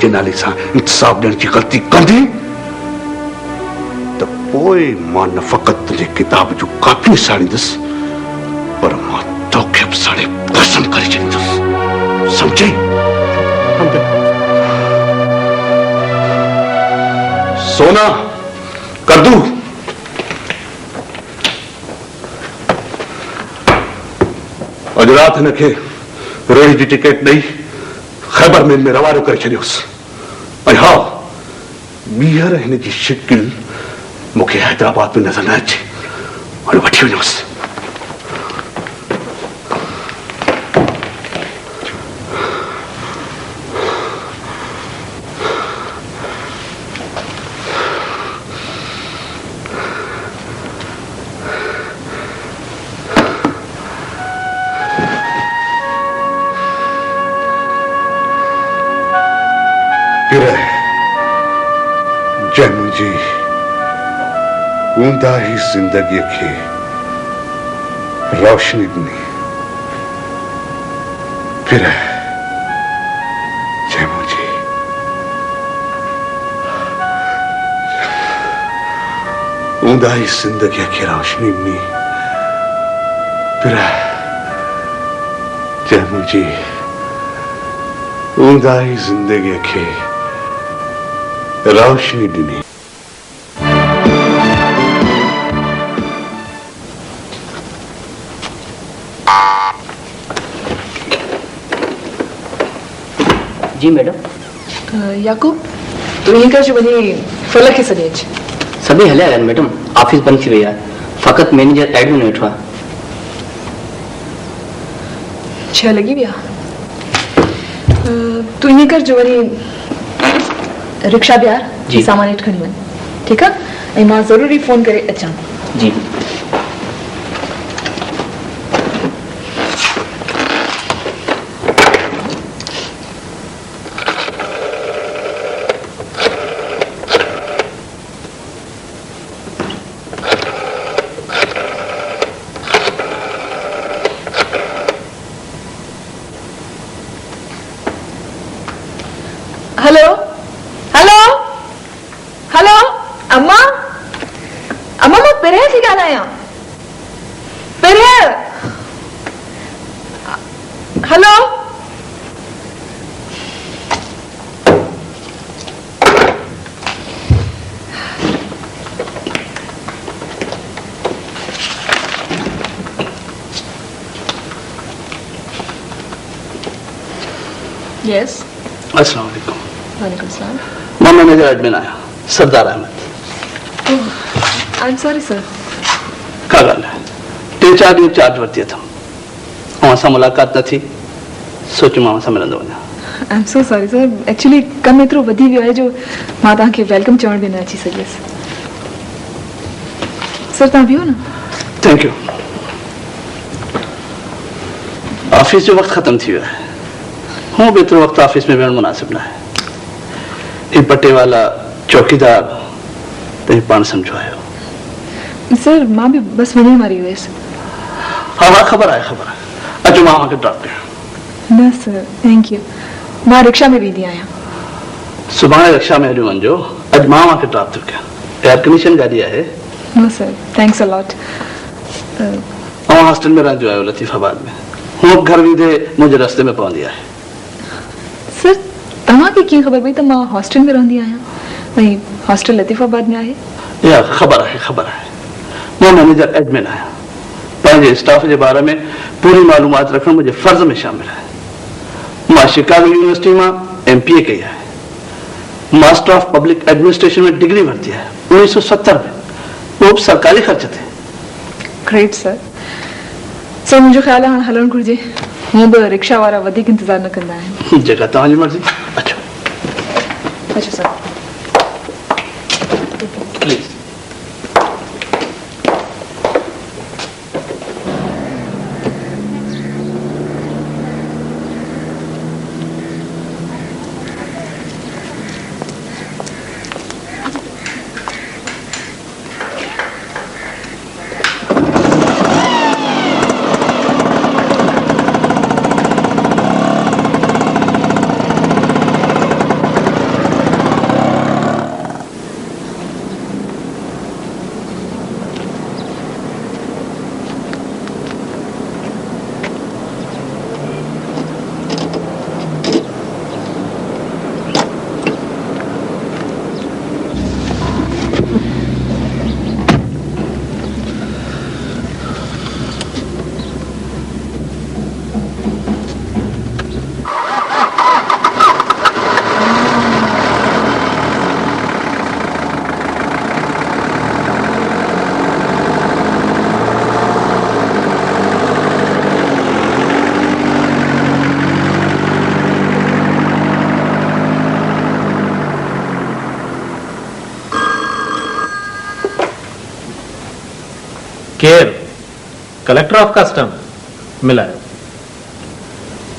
जे नाले सां इंसाफ़ ॾियण जी ग़लती कंदी त पोइ मां न फ़क़ति तुंहिंजे किताब जूं कापियूं साड़ींदुसि पर मां तोखे बि साड़े कसम करे छॾींदुसि। सम्झई? सोना कद्दू अॼु राति हिनखे रेल जी टिकट ॾेई ख़ैबर मेल में रवानो करे छॾियोसि ऐं हा ॿीहर हिन जी शिकिल मूंखे हैदराबाद में नज़र न अचे हाणे वठी वञोसि। जय मुंहिंजी ऊंदा ही जिंदगी खे रोशनी ॾिनी। फिर जय मुंहिंजी ऊंदा ही जिंदगी खे रोशनी ॾिनी। फिर जय मुंहिंजी ऊंदा ही जिंदगी खे रोशनी ॾिनी। जी मैडम। याकूब तू ईअं कर जो वञी फल खे सॾे अचु। सभी हलिया आहिनि मैडम, ऑफिस बंदि थी वई आहे, फ़क़ति मैनेजर एडमिन वेठो आहे। 6 लॻी विया। तू ईअं कर जो वञी रिक्शा बिहार जी सामान हेठि खणी वञ, ठीकु आहे? ऐं मां ज़रूरी फ़ोन करे अचां। जी हेलो हेलो हेलो अम्मा अम्मा मां पिरह थी ॻाल्हायां। पिरह हेलो यस अस्सलाम वालेकुम। वालेकुम सलाम। मां मैनेजर एडमिन आहियां, Sardar Ahmad. I am sorry sir. का ॻाल्हि आहे, 3-4 ॾींहं चार्ज वरिती अथमि ऐं असां मुलाक़ात न थी, सोचियो मां सां मिलंदो वञा। I am so sorry sir, actually कमु एतिरो वधी वियो आहे जो मां तव्हांखे वेलकम चवण बि न अची सघियसि। सर तव्हां बीहो न। Thank you. ऑफिस जो वक़्तु ख़त्म थी वियो आहे, हूँ बि एतिरो वक़्तु ऑफिस में वेहणु मुनासिब न आहे। ही पटे वाला चौकीदार तव्हीं पाण सम्झो आहियो। सर मां बि बसि वञण वारी हुयसि। हा हा ख़बर आहे ख़बर आहे। अचो मां तव्हांखे ड्रॉप कयां। न सर थैंक यू, मां रिक्शा में वेंदी आहियां। सुभाणे रिक्शा में हली वञिजो, अॼु मां तव्हांखे ड्रॉप थो कयां। एयर कंडीशन गाॾी आहे। No sir thanks a lot. तव्हां हॉस्टल में रहंदियो आहियो लतीफ़ाबाद में, हूअं घर वेंदे मुंहिंजे रस्ते में पवंदी आहे। सर तव्हांखे कीअं ख़बर पई त मां हॉस्टल में रहंदी आहियां ऐं हॉस्टल लतीफ़ाबाद में आहे? या ख़बर आहे ख़बर आहे, मां मैनेजर एडमिन आहियां। पंहिंजे स्टाफ जे बारे में पूरी मालूमात रखणु मुंहिंजे फ़र्ज़ में शामिल आहे। मां शिकागो यूनिवर्सिटी मां MPA कई आहे, मास्टर ऑफ पब्लिक एडमिनिस्ट्रेशन में डिग्री वरिती आहे 1970 में, वो बि सरकारी ख़र्च ते। Great sir. सर मुंहिंजो ख़्यालु आहे हाणे हलणु घुरिजे, हूअं बि रिक्शा वारा वधीक इंतज़ारु न कंदा आहिनि। जेका तव्हांजी मर्ज़ी। अचो अच्छा सर प्लीज़। केर कलेक्टर ऑफ कस्टम मिलायो।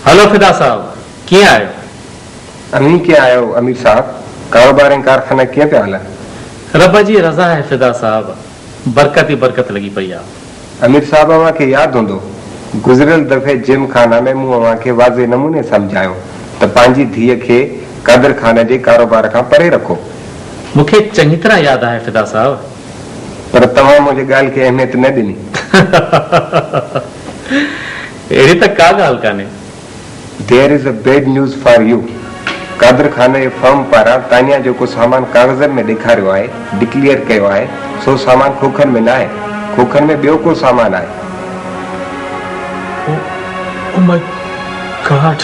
हेलो फिदा साहब, कीअं आहियो? अमीर कीअं आहियो अमीर साहब? कारोबार ऐं कारखाना कीअं पिया हलनि? रब जी रज़ा है फिदा साहब, बरकत ही बरकत लगी पई आहे। अमीर साहब अव्हांखे यादि हूंदो गुज़िरियल दफ़े जिम खाना में मूं अव्हांखे वाज़े नमूने सम्झायो त पंहिंजी धीअ खे क़दर खाने जे कारोबार खां परे रखो। मूंखे चङी तरह यादि आहे फिदा साहब, पर तव्हां मुंहिंजी ॻाल्हि खे अहमियत न ॾिनी। अहिड़ी त का ॻाल्हि कान्हे। There is a bad news for you. क़दर खाने जे फर्म पारां तानिया जेको सामान कागज़नि में ॾेखारियो आहे, डिक्लेयर कयो आहे, सो सामान खोखनि में न आहे। खोखनि में ॿियो को सामान आहे। Oh my God!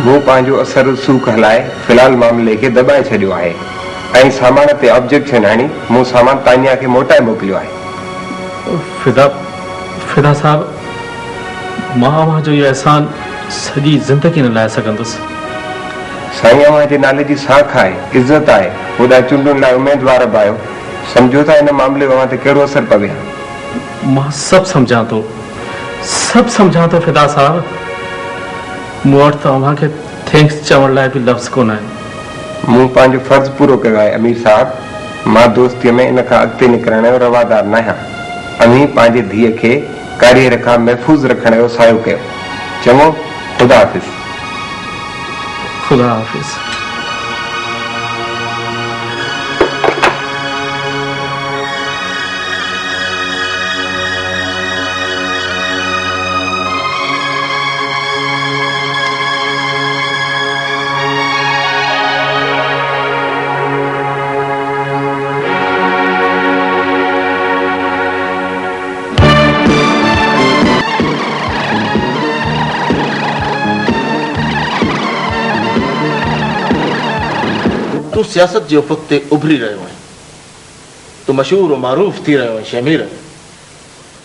मूं पंहिंजो असर रसूख हलाए फ़िलहाल मामले खे दॿाए छॾियो आहे ऐं सामान ते ऑब्जेक्शन हणी मूं सामान तानिया खे मोटाए मोकिलियो आहे। फिदा साहब, मां अव्हां जो इहो अहसान सॼी ज़िंदगी न लाहे सघंदुसि। साईं अव्हां जे नाले जी साख आहे, इज़त आहे, होॾा चूंडुनि लाइ उमेदवार बि आहियो। सम्झो था हिन मामले अव्हां ते कहिड़ो असरु पवे? मां सभु सम्झां थो फिदा साहब। मूं वटि त अव्हां खे थैंक्स चवण लाइ बि लफ़्ज़ कोन आहिनि। मूं पंहिंजो फर्ज़ पूरो कयो आहे अमीर साहब। मां दोस्तीअ में इन खां अॻिते निकिरण जो रवादार न आहियां। अमीर पंहिंजी धीअ खे कारीअर खां महफ़ूज़ रखण जो सायो कयो। चङो, ख़ुदा हाफ़िज़। खुदा हाफ़िज़। तू सियासत जे उफ़क़ ते उभरी रहियो आहे। तू मशहूर और मारूफ़ थी रहियो आहे शमीर।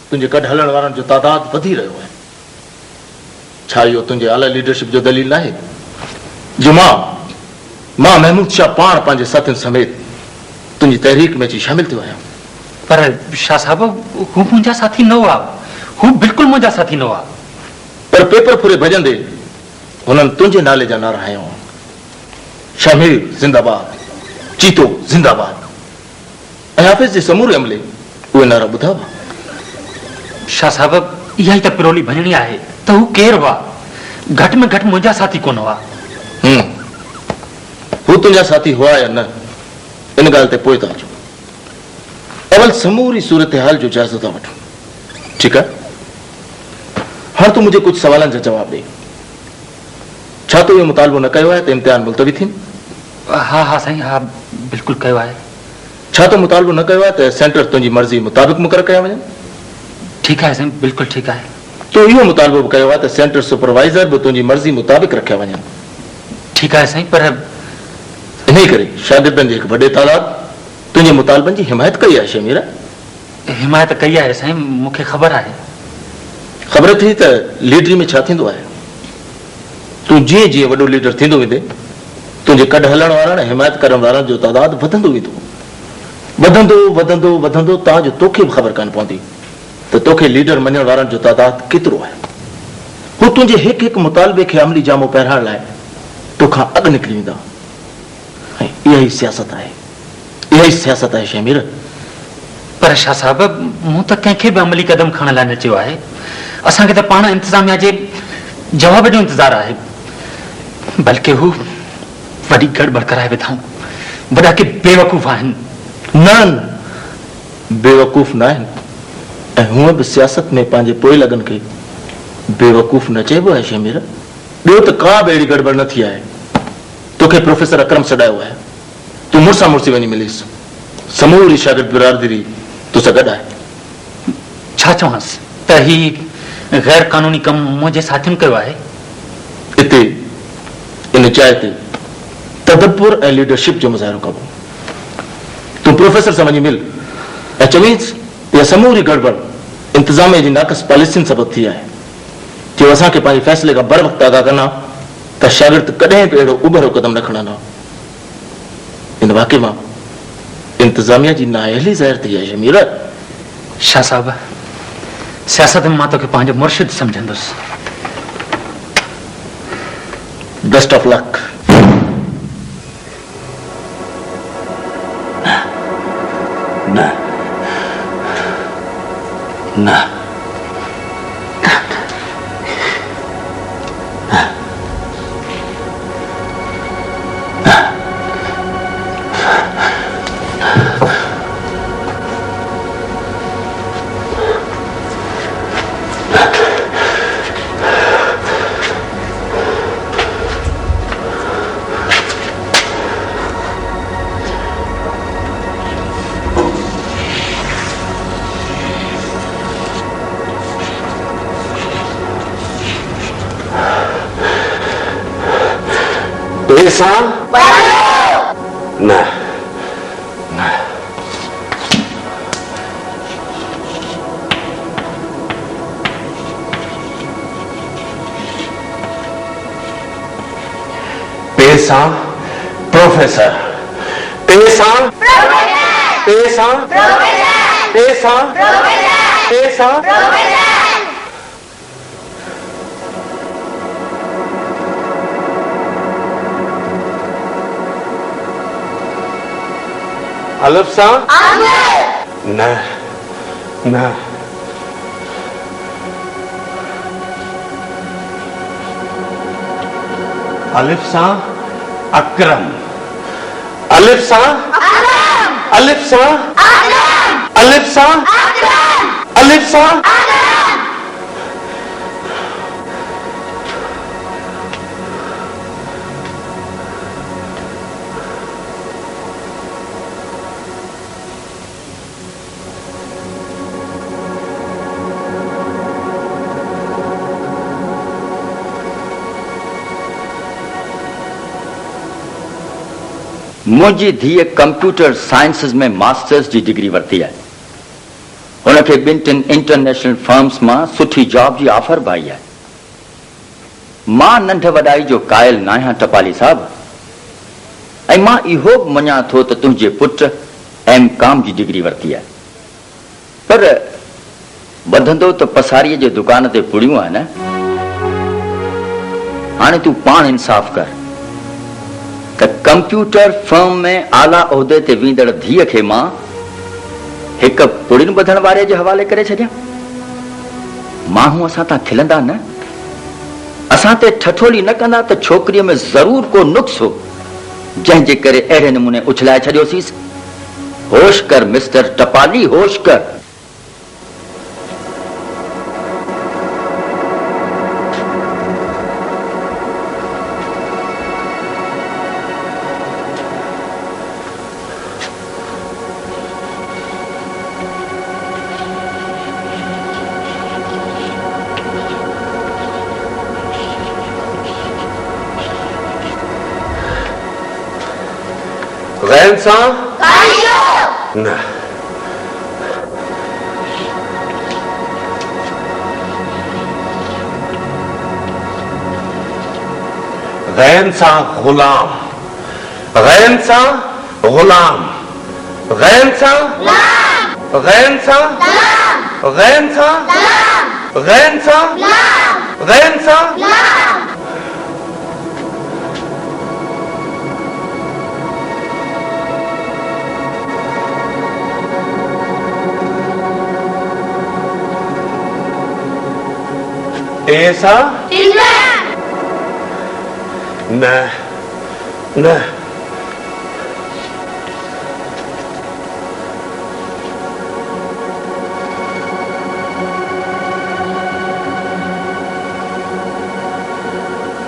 तुंहिंजे गॾु हलण वारनि जो तादाद वधी रहियो आहे। छा इहो तुंहिंजे आला लीडरशिप जो दलील आहे जो मां महमूद शाह पाण पंहिंजे साथियुनि समेत तुंहिंजी तहरीक में अची शामिल थियो आहियां? पर शाह साहब, हू मुंहिंजा साथी न हुआ। हू बिल्कुलु मुंहिंजा साथी न हुआ। पर पेपर फुरे भॼंदे हुननि तुंहिंजे नाले जा नारा हंया। शमीर जिंदाबाद, चीतो जिंदाबाद, ऐं हाफ़िज़ जे समूरे अमले उहे नारा ॿुधा। शाह साहब, इहा ई त पिरोली भञणी आहे त हू केरु हुआ। घटि में घटि मुंहिंजा साथी कोन हुआ। हू तुंहिंजा साथी हुआ या न, इन ॻाल्हि ते पोइ था अचो। अवल समूरी सूरत हाल जो जाइज़ो था वठो, ठीकु आहे? हाणे तूं मुंहिंजे कुझु सवालनि जा जवाब ॾे। छा तूं इहो मुतालबो न कयो आहे त इम्तिहान मुलतवी थियनि? हा हा साईं, हा बिल्कुलु कयो आहे। छा तूं मुतालबो न कयो आहे त सेंटर तुंहिंजी मर्ज़ी मुताबिक़ मुक़ररु कया वञनि? ठीकु आहे साईं, बिल्कुलु ठीकु आहे। तूं इहो मुतालबो बि कयो आहे त सेंटर सुपरवाइज़र बि तुंहिंजी मर्ज़ी मुताबिक़ रखिया वञनि? ठीकु आहे साईं, पर इन करे शागिर्दनि जे हिकु वॾे तादाद तुंहिंजे मुतालबनि जी हिमायत कई आहे शमीर। हिमायत कई आहे साईं, मूंखे ख़बर आहे। ख़बर थी त लीडरी में छा थींदो आहे। तूं जीअं जीअं वॾो लीडर थींदो वेंदे तुंहिंजे गॾु हलण वारनि हिमायत करण वारनि जो तादाद वधंदो वेंदो। वधंदो वधंदो वधंदो तव्हांजो तोखे बि ख़बर कान पवंदी त तोखे लीडर मञण वारनि जो तादाद केतिरो आहे। हू तुंहिंजे हिकु हिकु मुतालबे खे अमली जामो पहिराइण लाइ तोखां अॻु निकिरी वेंदा। ऐं इहा ई सियासत आहे, इहा ई सियासत आहे शमीर। पर शाह साहब, मूं त कंहिंखे बि अमली कदम खणण लाइ न चयो आहे। असांखे त पाण इंतिज़ामिया जे जवाब जो इंतज़ारु आहे। बल्कि हू वॾी गड़बड़ कराए वेठा। वॾा के बेवकूफ़ आहिनि। न, बेवकूफ़ न आहिनि। ऐं हूअं बि सियासत में पंहिंजे पोइ लॻनि खे बेवकूफ़ न चइबो आहे शमीर। ॿियो त का बि अहिड़ी गड़बड़ न थी आहे। तोखे प्रोफेसर अकरम सॾायो आहे, तूं मुड़सां मुड़सी वञी मिलीस। समूरी शागिर्द बिरादरी तोसां गॾु आहे। छा चवांसि त ही गैर कानूनी कमु मुंहिंजे साथियुनि कयो आहे? हिते इन जाइ ते तदब्बुर ऐं लीडरशिप जो मुज़ाहिरो कबो। तूं प्रोफेसर सां वञी मिल ऐं चवीस इहा समूरी गड़बड़ इंतिज़ामिया जी नाक़स पॉलिसियुनि सबबु थी आहे। जो असांखे पंहिंजे फ़ैसिले खां बर वक़्तु आगाह कंदा त शागिर्द कॾहिं बि अहिड़ो उभरो क़दम न खणंदा। इन वाक़े मां इंतिज़ामिया जी नाअहली ज़ाहिर थी आहे शमीर। शाह साहब, सियासत में मां तो के पंहिंजो मुर्शिद समझंदुसि। Best of luck. न न पैसा न न पैसा प्रोफेसर, पैसा पैसा पैसा पैसा अलफ सा न न अलिफ सा अकरम, अलिफ सा अलिफ सा अलिफ सा अलिफ सा मुझी धीअ कंप्यूटर साइंसिस में मास्टर्स जी डिग्री वरती है। उनके ॿिनि इंटरनेशनल फर्म्स में सुठी जॉब की ऑफर भी आई है। मां नंढ वॾाई जो कायल न आहियां टपाली साहब, ऐं मां इहो बि मञा थो त तुंहिंजे पुट M.Com जी डिग्री वरती है। पर ॿधंदो त पसारीअ जे दुकान ते पुड़ियूं आहिनि। हाणे तूं पाण इंसाफ़ कर त कंप्यूटर फर्म में आला उहिदे ते वींदड़ धीअ खे मां हिक पुड़ियुनि ॿधण वारे जे हवाले करे छॾियां। माण्हू असां तां खिलंदा न, असां ते ठठोली न कंदा त छोकिरीअ में ज़रूर को नुक्स हो, जंहिंजे करे अहिड़े नमूने उछलाए छॾियोसीं। होश कर मिस्टर टपाली, होश कर। गैन सा न गैन सा गुलाम, गैन सा गुलाम, गैन सा गैन सा गैन सा गैन सा गैन सा ऐसा न न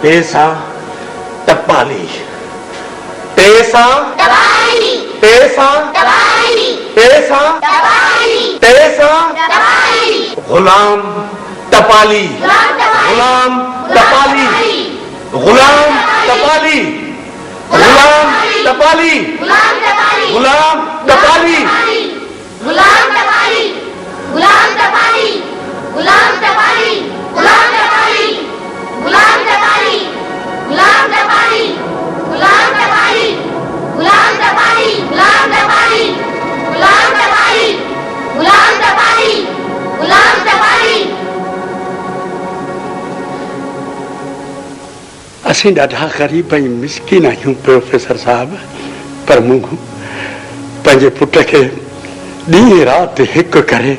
पैसा टपाली, पैसा पैसा पैसा पैसा गुलाम टपाली, गुलाम टपाली, गुलाम टपाली, गुलाम टपाली, गुलाम टपाली, गुलाम टपाली, गुलाम टपाली, गुलाम टपाली, गुलाम टपाली, गुलाम टपाली, गुलाम टपाली, गुलाम टपाली, गुलाम टपाली, गुलाम टपाली, गुलाम टपाली, गुलाम टपाली, असीं ॾाढा ग़रीब ऐं मिसकिन आहियूं प्रोफेसर साहब, पर मूं पंहिंजे पुट खे ॾींहुं राति हिकु करे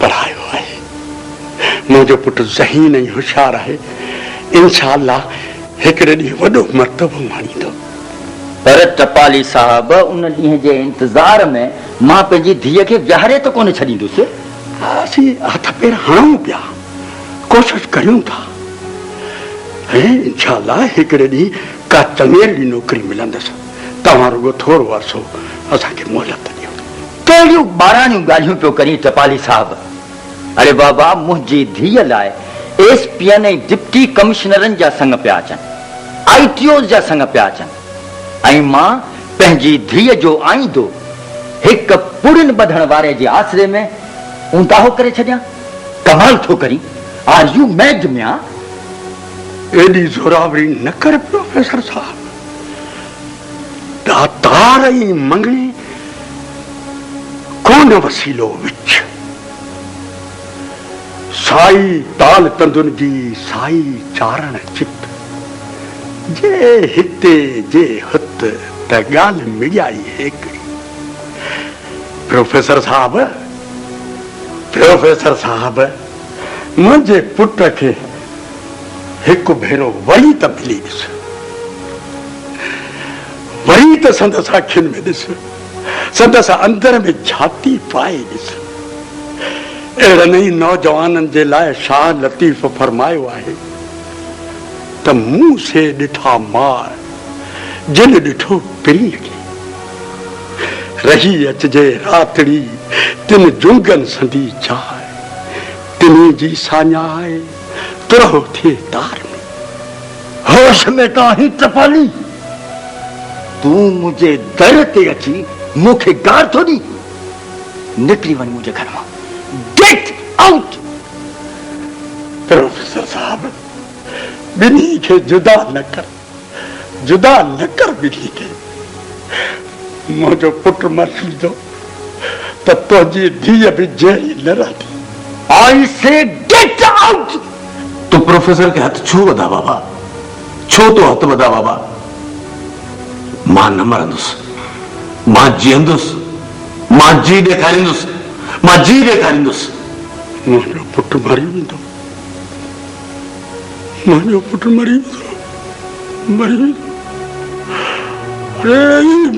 पढ़ायो आहे। मुंहिंजो पुटु ज़हीन ऐं होशियारु आहे, इंशाअल्लाह हिकिड़े ॾींहुं वॾो मर्तबो माणींदो। पर टपाली साहब, उन ॾींहं जे इंतज़ार में मां पंहिंजी धीअ खे विहारे त कोन छॾींदुसि। असीं हथ पेर हणूं पिया, कोशिश करियूं था, ऐं इंशाअल्लाह हिकिड़े ॾींहुं का चङेरी नौकिरी मिलंदसि। तव्हां रुगो थोरो अरसो असांखे मोहलत ॾियो। कहिड़ियूं ॿाराणियूं ॻाल्हियूं पियो करी टपाली साहब? अरे बाबा, मुंहिंजी धीअ लाइ एसपीएन ऐं डिप्टी कमिश्नरनि जा संग पिया अचनि, ITOs जा संग पिया अचनि, ऐं मां पंहिंजी धीअ जो आईंदो हिकु पुड़िन ॿधण वारे जे आसरे में ऊंदाहो करे छॾियां। कमाल थो करी। आर यू मैड मियां? एॾी ज़ोरावरी न कर प्रोफेसर साहब। दातार ऐं मंगणी कोन वसीलो विच। साई ताल तंदुन जी साई चारण चित, जे हिते जे हुत त ॻाल्हि मिड़ाई हिकिड़ी। प्रोफेसर साहब, मुंहिंजे पुट खे हिकु भेरो वरी त मिली ॾिस, वरी त संदसि अखियुनि में ॾिस, संदसि अंदर में छाती पाए ॾिस। अहिड़नि ई नौजवाननि जे लाइ शाह लतीफ़ फरमायो आहे त मूं से ॾिठा मार जिन ॾिठो पिरीअ खे, रही अचजे रातड़ी तिन जुंगन संदी चाहे, तिनी जी साञाए तुरहो थिए तार में। होश में काहीं टपाली? तूं मुंहिंजे दर ते अची मूंखे गार थो ॾी? निकिरी वञ मुंहिंजे घर मां। Get out. प्रोफेसर साहब, ॿिन्ही खे जुदा न कर ॿिन्ही खे। मुंहिंजो पुटु मरी थो त तुंहिंजी धीअ बि जहिड़ी न रहंदी। आई से गेट आउट। तू प्रोफेसर के हाथ छो वधा बाबा? छो तो हथ वधा बाबा? मां न मरंदुसि, मां जीअंदुसि, मां जी ॾेखारींदुसि। मुंहिंजो पुटु मरी वेंदो, मुंहिंजो पुटु मरी वेंदो।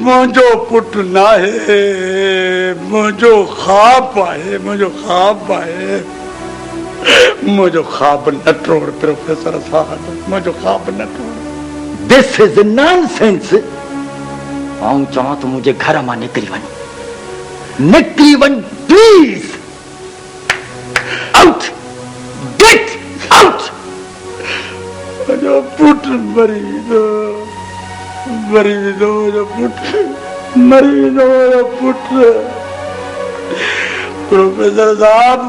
मुंहिंजो पुटु न आहे, मुंहिंजो ख्वाब आहे, मुंहिंजो ख्वाब न टोड़ प्रोफेसर साहब, मुंहिंजो ख्वाब न टोड़। This is nonsense. आऊं चवां तो मुंहिंजे घर मां निकिरी वञ प्लीज। Out, get out. मुंहिंजो पुटु मरी वेंदो, मुंहिंजो पुटु। प्रोफेसर साहब,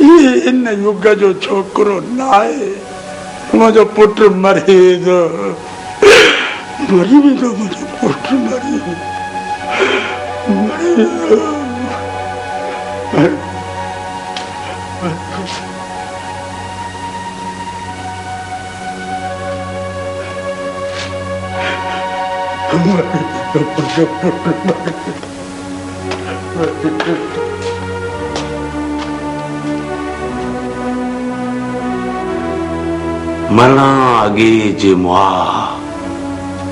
इन युग जो छोकिरो न आहे। मुंहिंजो पुटु मरी वेंदो, मुंहिंजो पुटु मरी वेंदो। मरणा अगे जे मुआ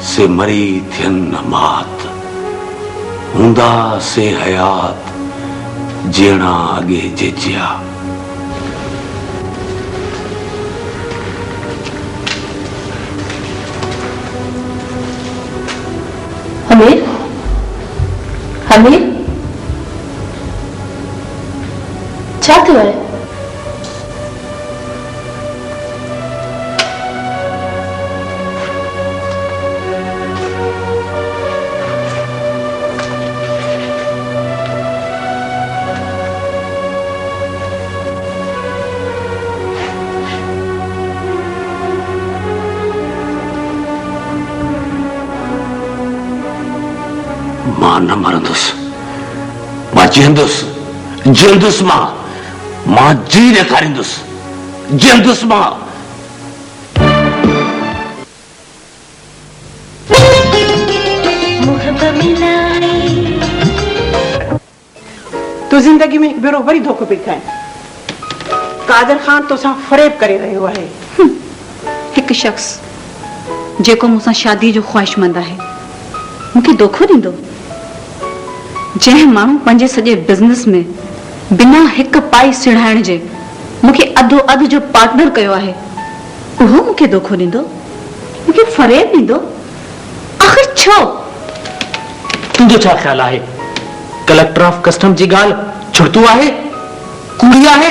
से मरी थियन मात, हूंदा से हयात जीणा अगे जे जिया। हमीर छा थियो आहे? मां न मरंदुसि, मां जीअंदुसि, मां जी ॾेखारींदुसि, जीअंदुसि मां। तू जिंदगी में एक भेरो वरी धोखो पई खाए। कादर खान तो सा फरेब करे रहियो आहे। एक शख्स जेको मुसा शादी जो ख्वाहिशमंद है मुझे धोखो दींदो। जंहिं माण्हू पंहिंजे सॼे बिज़नेस में बिना हिक पाई सिड़ाइण जे मुझे अधो अध जो पार्टनर कयो आहे, उहो मुझे धोखो दींदो, मुझे फरेब दींदो। आखिर छो? तुंहिंजो छा ख्याल आहे? कलेक्टर ऑफ कस्टम जी गाल छुड़तू आहे, कूड़ी आहे,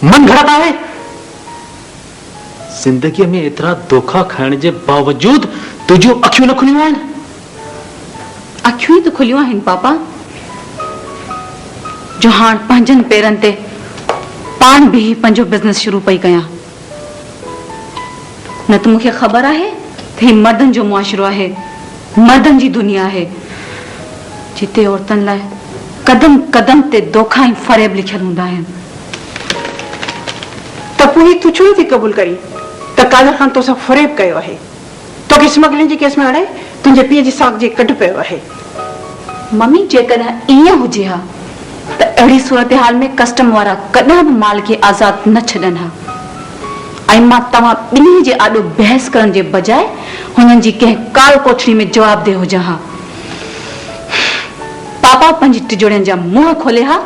मन घड़त आहे? जिंदगी में एतरा धोखा खाइण जे बावजूद तुझियूं अखियूं न खुलियूं आहिनि? अखियूं तो खुलियूं आहिनि पापा, जो हाण पंहिंजनि पेरनि ते पाण भी पंहिंजो बिज़नेस शुरू पई कयां। न तो मुझे खबर है थे मर्दन जो मुआशरो है, मर्दन जी दुनिया है, जिते औरतन लाए कदम कदम ते धोखा ही फरेब लिखल हुंदा है। त पोइ तू छो थी कबूल करी त कादर खान तो सा फरेब कयो है, तो कि स्मगलिंग जी केस में हाणे तुंहिंजे पीउ जी साख जे कढ पियो है। मम्मी जेकॾहिं ईअं हुजे हा त अहिड़ी सूरत हाल में कस्टम वारा कॾहिं बि माल खे आज़ाद न छॾनि हा। ऐं मां तव्हां ॿिन्ही जे आॾो बहस करण जे बजाय हुननि जी कंहिं काल कोठड़ी में जवाब दे हुजां हा। पापा पंहिंजी टिजोड़ियुनि जा मुंहं खोले हा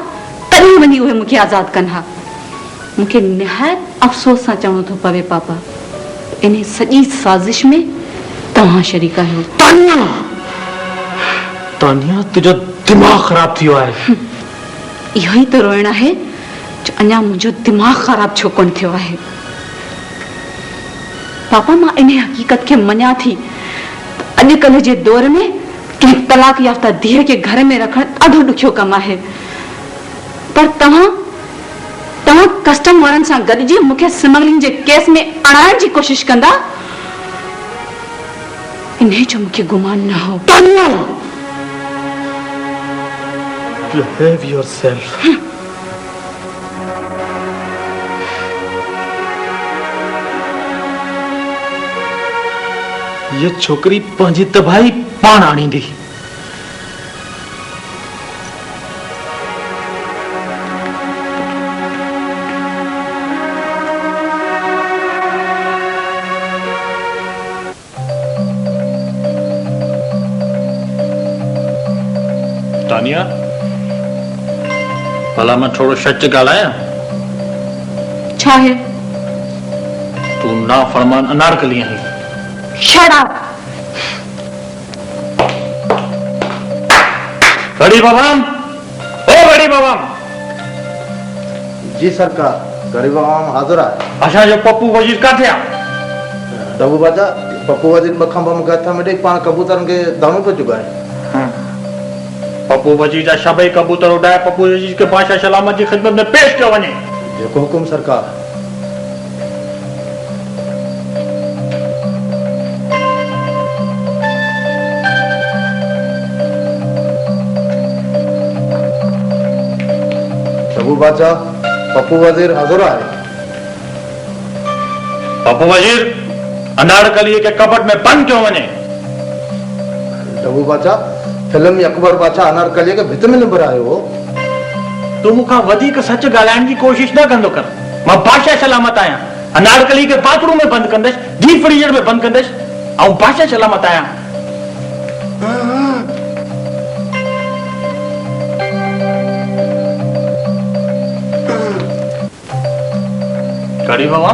तॾहिं वञी उहे मूंखे आज़ाद कनि हा। मूंखे निहायत अफ़सोस सां चवणो थो पवे पापा, इन सॼी साज़िश में तव्हां शरीक आहियो। तानिया तुझो दिमाग खराब थियो आहे। इहो ई तो रोइण आहे जो अञा मुंहिंजो दिमाग ख़राब छो कोन थियो आहे। पापा मां इन हकीकत के मञा थी अॼुकल्ह जे दौर में कंहिं तलाक याफ्ता धीअ खे घर में रखण ॾाढो ॾुखियो कमु आहे, पर तव्हां कस्टम वारनि सां गॾिजी मूंखे स्मगलिंग जे केस में अणाइण जी कोशिश कंदा, इन जो मूंखे गुमान न हो। Behave yourself. ये छोकरी पंहिंजी तबाही पाण आणींदी। तानिया भला मैं थोड़ो सच ॻाल्हायां? छा है? तू ना फरमान अनारकली आहीं। Shut up! बड़ी बाबाम, ओ बड़ी बाबाम। जी सरकार, गरीब आवाम हाजिर है। अच्छा जो पप्पू वजीर काथे आ? डबू बाजा पप्पू वजीर बखम बम गथा में देख पान कबूतरन के दानो पे चुका है। पप्पू वजीर जा सभई कबूतर उड़ाए पप्पू वजीर के बादशाह सलामत जी खिदमत में पेश कयो वञे। जेको हुकुम सरकार। डबू बाजा पप्पू वजीर हाजिर है। पप्पू वजीर अनारकली के कबट में बंद क्यों वञे? डबू बाजा फिल्म में अकबर बादशाह अनारकली के भित में निबर आयो हो। तू मुखा वधीक सच ॻाल्हाइण जी कोशिश न कंदो कर। मां बादशाह सलामत आहियां। अनारकली के बाथरूम में बंद कंदसि, डीप फ्रीजर में बंद कंदसि, ऐं बादशाह सलामत आहियां। कड़ी बाबा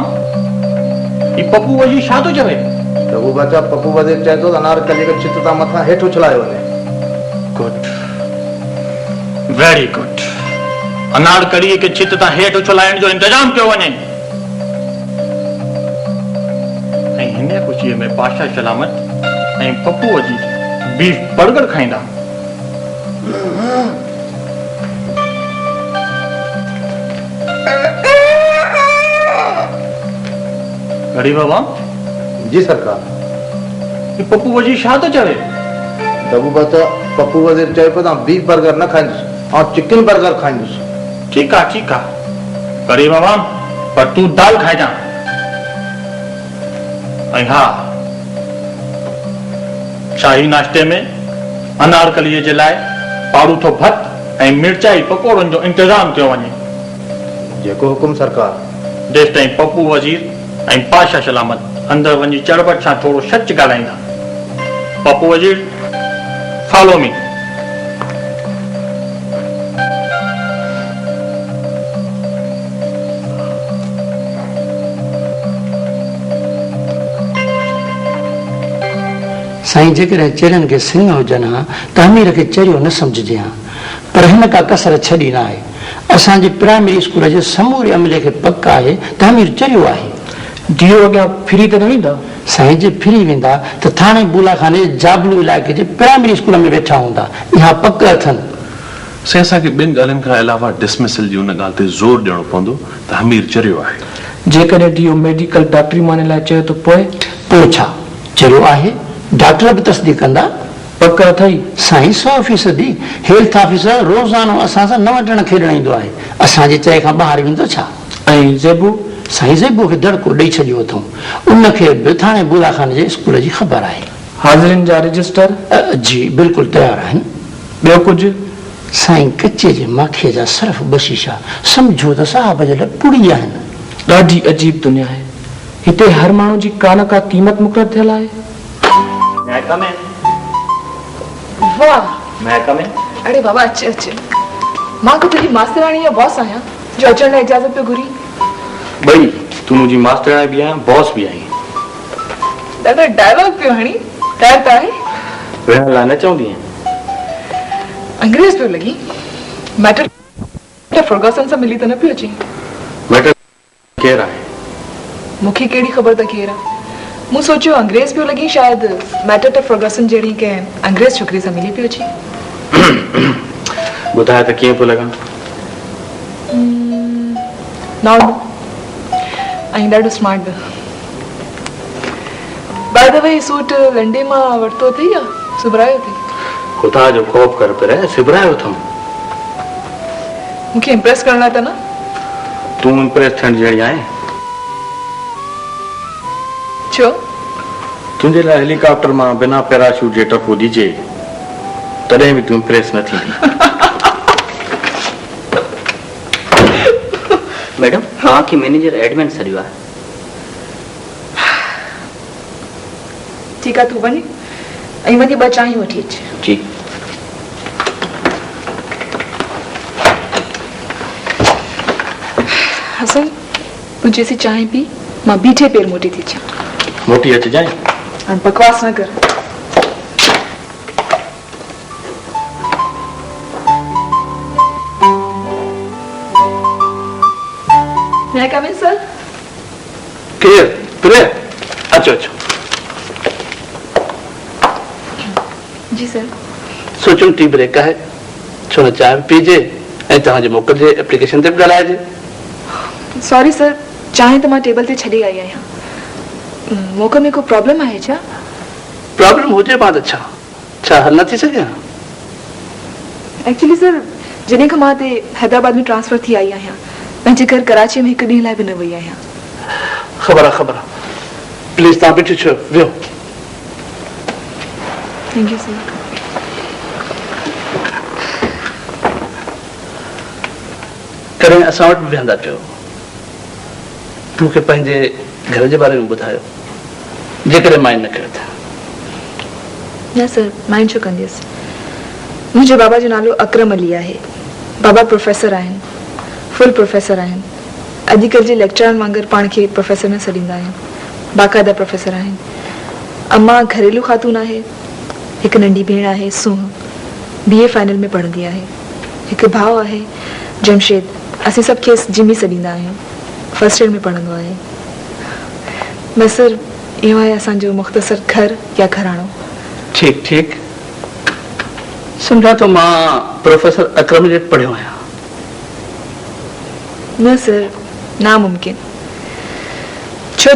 ये पप्पू वजीर छा थो चवे? डबू बाजा पप्पू वजीर चए थो अनारकली के चित तां मथां हेठि उछलायो वञे। Good, very good. अनारकली के चित तां हेठि उछलाइण जो इंतजाम कयो वञे। ऐं हिन खुशीअ में बादशाह सलामत ऐं पप्पू वजीर बीफ बर्गर खाईंदा। गरीब बाबा। जी सरकार। ये पप्पू वजीर छा थो चवे? डबू बाजा पप्पू वजीर चए पियो बीफ बर्गर न खाईंदुसि और चिकन बर्गर खाईंदुसि। ठीक है गरीब बाबा, पर तू दाल खाइजा। ऐं हा, शाही नाश्ते में अनारकलीअ जे लाइ पारूथो भत ऐं मिर्चाई पकोड़नि जो इंतजाम कयो वञे। जेको हुकुम सरकार। जेसि ताईं पप्पू वज़ीर ऐं पाशा सलामत अंदरि वञी चड़बट सां थोरो सच ॻाल्हाईंदा। पप्पू वज़ीर, फॉलो मी। साईं जेकॾहिं चेरनि खे सिंह हुजनि हा त अमीर खे चरियो न सम्झजे हा, पर हिन का कसर छॾी न आहे। असांजे प्राइमरी स्कूल जे समूरे अमले खे पक आहे त अमीर चरियो आहे। डीओ अॻियां फ्री त न वेंदा? साईं जे फ्री वेंदा त थाणे बुलाखाने जाबलू इलाइक़े जे प्राइमरी स्कूल में वेठा हूंदा, इहा पक अथनि। साईं असांखे ॿिनि ॻाल्हियुनि खां अलावा डिसमिसल जी उन ॻाल्हि ते ज़ोर ॾियणो पवंदो त अमीर चरियो आहे। जेकॾहिं डीओ मेडिकल डॉक्टरी माने लाइ चयो त पोइ छा चरियो आहे? डॉक्टर बि तस्दीक कंदा। पक अथई साईं 100% हेल्थ ऑफिसर रोज़ानो असां सां न वठण खेॾण ईंदो आहे। असांजे चए खां ॿाहिरि वेंदो छा? ऐं ज़ेबू? साईं ज़ेबू खे दड़को ॾेई छॾियो अथऊं। उनखे बि थाणे बुलाखाने जे स्कूल जी ख़बर आहे। हाज़िरिन जा रजिस्टर? जी बिल्कुलु तयारु आहिनि। ॿियो कुझु? साईं कचे जे माखीअ जा सिर्फ़ 2 शीशा सम्झो त साहब जे लाइ पुड़ी आहिनि। ॾाढी अजीब दुनिया आहे। हिते हर माण्हू जी का न का क़ीमत मुक़ररु थियल आहे। वाह, अरे बाबा अचे अचे। मां को तुझी मास्तराणी या बॉस आहियां जो अचण लाइ इजाज़त पियो घुरी। भई तू मुंहिंजी मास्तराणी बि आहीं, बॉस बि आहीं। ॾाढा डायलॉग पियो हणी, तयार त आहे? विहण लाइ न चवंदी आहीं? अंग्रेज पियो लॻी। मैटर फर्गसन सां मिली त न पियो अची? मैटर केरु आहे? मूंखे कहिड़ी ख़बर त केरु आहे। मूं सोचियो अंग्रेज पियो लॻी, शायदि मैटर ट फर्गसन जहिड़ी कंहिं अंग्रेज छोकिरी सां मिली पियो अची। ॿुधाए त कीअं पियो लॻा? नॉर्मल ऐं ॾाढो स्मार्ट बि। बाय द वे सूट लंडे मां वरितो अथई या सिबरायो अथई? ख़ुदा जो ख़ौफ़ कर पे रहे, सिबरायो अथमि। मूंखे इम्प्रेस करण लाइ त न? तूं इम्प्रेस थियण जहिड़ी आहीं? छो? तुंहिंजे लाइ हेलीकॉप्टर मां बिना पैराशूट जे टपो ॾिजे तॾहिं बि तूं इम्प्रेस न थींदी। मैडम तव्हांखे मैनेजर एडमिन सॾियो आहे। ठीकु आहे, तूं वञ ऐं वञी 2 चांहियूं वठी अच। जी। हसन, तूं जैसी चांहि पी, मां बीठे पैर मोटी थी अचां। मोटी अचिजांइ। हाणे बकवास न कर। May I come in, sir? केर? प्रिय? अचो अचो। जी सर। सोचूं टी ब्रेक आहे, छो न चांहि पीजे ऐं तव्हांजे मोकल जे एप्लीकेशन ते बि ॻाल्हाइजे। सॉरी सर, चांहि त मां टेबल ते छॾे आई आहियां। मोकल में को प्रॉब्लम आहे छा? प्रॉब्लम हुजे पाण त छा हल न थी सघे? एक्चुअली सर, जॾहिं खां मां हिते हैदराबाद में ट्रांसफर थी आई आहियां, पंहिंजे घर कराची में 1 ॾींहं लाइ बि न वई आहियां। ख़बर आहे। प्लीज़ तव्हां बीठो छो, वियो। Thank you sir. कॾहिं असां वटि बि वेहंदा पियो, मूंखे पंहिंजे घर जे बारे में ॿुधायो, जेकॾहिं माइंड न कयो था। न सर, माइंड छो कंदसि। मुंहिंजे बाबा जो नालो अकरम अली आहे। बाबा प्रोफेसर आहिनि, फुल प्रोफेसर आहिनि। अॼुकल्ह जे लेक्चरनि वांगुरु पाण खे प्रोफेसर न सॾींदा आहिनि, बाक़ाइदा प्रोफेसर आहिनि। अम्मा घरेलू ख़ातून आहे। हिकु नंढी भेण आहे सूह, BA फाइनल में पढ़ंदी आहे। हिकु भाउ आहे जमशेद, असीं सभु खेसि जिमी सॾींदा आहियूं, फर्स्ट ईयर में पढ़ंदो आहे। बसि सर, इहो आहे असांजो मुख़्तसर घर या घराणो। ठीकु ठीकु, सम्झा तो मां प्रोफेसर अकरम जे पढ़ियो आहियां। न सर, नामुमकिन।